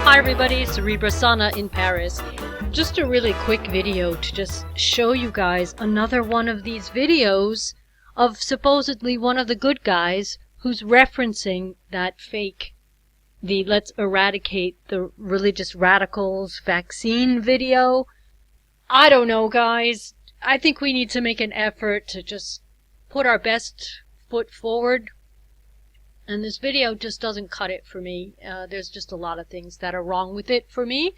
Hi everybody, Cerebra Sana in Paris. Just a really quick video to just show you guys another one of these videos of supposedly one of the good guys who's referencing that fake, the let's eradicate the religious radicals vaccine video. I don't know, guys. I think we need to make an effort to just put our best foot forward. And this video just doesn't cut it for me. There's just a lot of things that are wrong with it for me.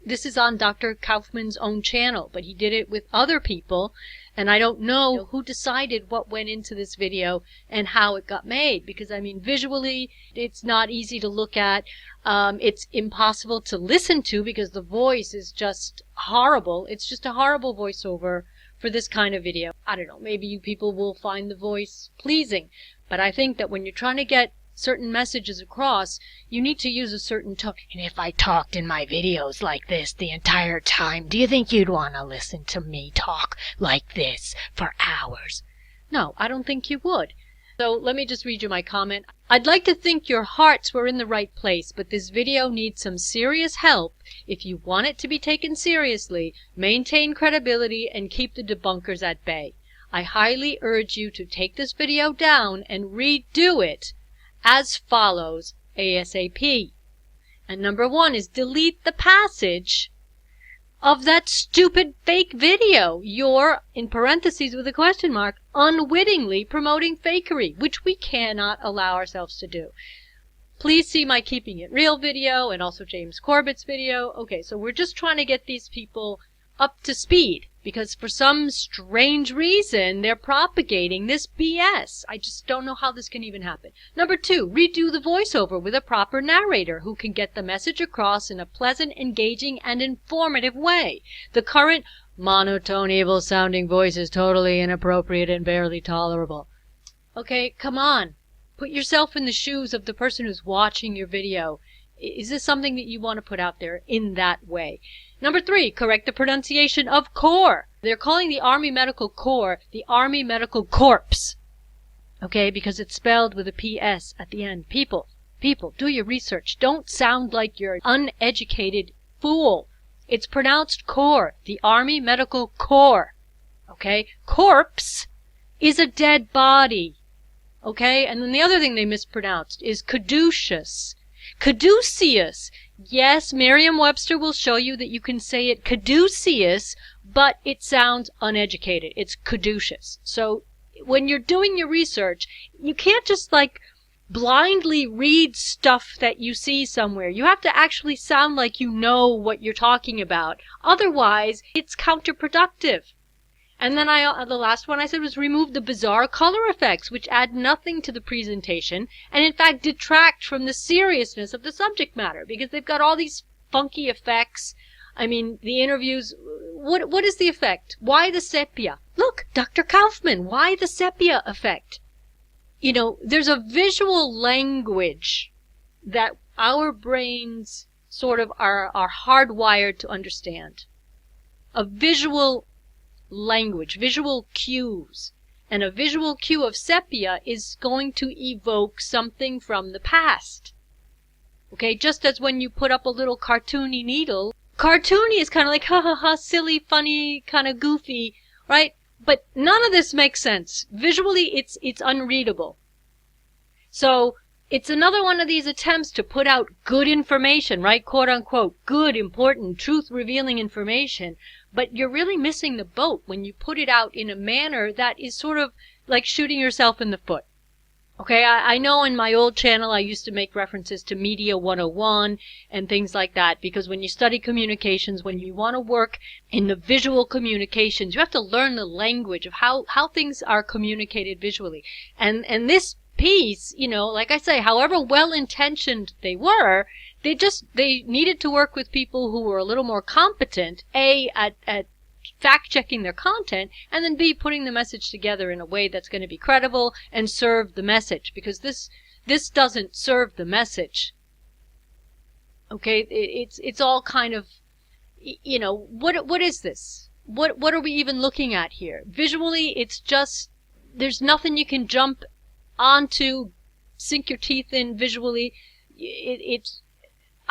This is on Dr. Kaufman's own channel, but he did it with other people, and I don't know who decided what went into this video and how it got made, because I mean visually it's not easy to look at. It's impossible to listen to because the voice is just horrible. It's just a horrible voiceover for this kind of video. I don't know, maybe you people will find the voice pleasing. But I think that when you're trying to get certain messages across, you need to use a certain tone. And if I talked in my videos like this the entire time, do you think you'd want to listen to me talk like this for hours? No, I don't think you would. So let me just read you my comment. I'd like to think your hearts were in the right place, but this video needs some serious help. If you want it to be taken seriously, maintain credibility and keep the debunkers at bay. I highly urge you to take this video down and redo it as follows ASAP. And number one is delete the passage of that stupid fake video. You're, in parentheses with a question mark, unwittingly promoting fakery, which we cannot allow ourselves to do. Please see my Keeping It Real video and also James Corbett's video. Okay, so we're just trying to get these people up to speed, because for some strange reason they're propagating this BS. I just don't know how this can even happen. Number two, redo the voiceover with a proper narrator who can get the message across in a pleasant, engaging, and informative way. The current monotone, evil-sounding voice is totally inappropriate and barely tolerable. Okay, come on. Put yourself in the shoes of the person who's watching your video. Is this something that you want to put out there in that way? Number three, correct the pronunciation of Corps. They're calling the Army Medical Corps the Army Medical Corps. Okay, because it's spelled with a PS at the end. People, do your research. Don't sound like you're an uneducated fool. It's pronounced Corps, the Army Medical Corps. Okay, corpse is a dead body. Okay, and then the other thing they mispronounced is caduceus. Caduceus. Yes, Merriam-Webster will show you that you can say it caduceus, but it sounds uneducated. It's caduceus. So when you're doing your research, you can't just like blindly read stuff that you see somewhere. You have to actually sound like you know what you're talking about. Otherwise, it's counterproductive. And then the last one I said was remove the bizarre color effects, which add nothing to the presentation and in fact detract from the seriousness of the subject matter, because they've got all these funky effects. I mean, the interviews, what is the effect? Why the sepia? Look, Dr. Kaufman, why the sepia effect? You know, there's a visual language that our brains sort of are hardwired to understand. A visual language, visual cues. And a visual cue of sepia is going to evoke something from the past. Okay, just as when you put up a little cartoony needle. Cartoony is kind of like, ha ha ha, silly, funny, kind of goofy, right? But none of this makes sense. Visually, it's unreadable. So, it's another one of these attempts to put out good information, right? Quote unquote, good, important, truth-revealing information. But you're really missing the boat when you put it out in a manner that is sort of like shooting yourself in the foot. Okay, I know in my old channel I used to make references to Media 101 and things like that, because when you study communications, when you want to work in the visual communications, you have to learn the language of how things are communicated visually. And this piece, you know, like I say, however well-intentioned they were, they needed to work with people who were a little more competent, A, at fact-checking their content, and then B, putting the message together in a way that's going to be credible and serve the message, because this doesn't serve the message. Okay, it's all kind of, you know, what is this? What are we even looking at here? Visually, it's just, there's nothing you can jump onto, sink your teeth in visually. It's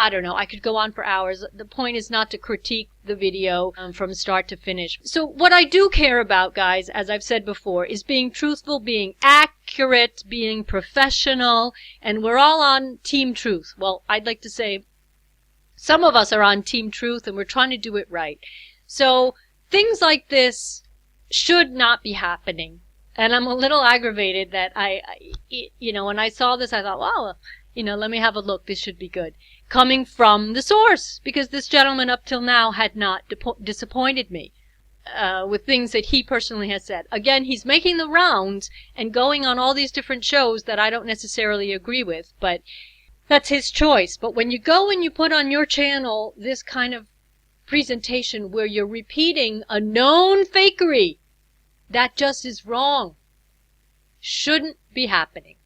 I don't know, I could go on for hours. The point is not to critique the video from start to finish. So what I do care about, guys, as I've said before, is being truthful, being accurate, being professional, and we're all on Team Truth. Well, I'd like to say some of us are on Team Truth, and we're trying to do it right. So things like this should not be happening. And I'm a little aggravated that when I saw this, I thought, well, let me have a look. This should be good. Coming from the source, because this gentleman up till now had not disappointed me with things that he personally has said. Again, he's making the rounds and going on all these different shows that I don't necessarily agree with, but that's his choice. But when you go and you put on your channel this kind of presentation where you're repeating a known fakery, that just is wrong. Shouldn't be happening.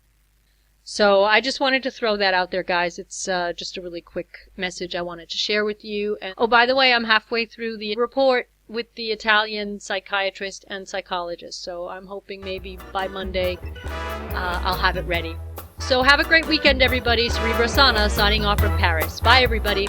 So I just wanted to throw that out there, guys. It's just a really quick message I wanted to share with you. And, oh, by the way, I'm halfway through the report with the Italian psychiatrist and psychologist. So I'm hoping maybe by Monday I'll have it ready. So have a great weekend, everybody. Cerebro Sana signing off from Paris. Bye, everybody.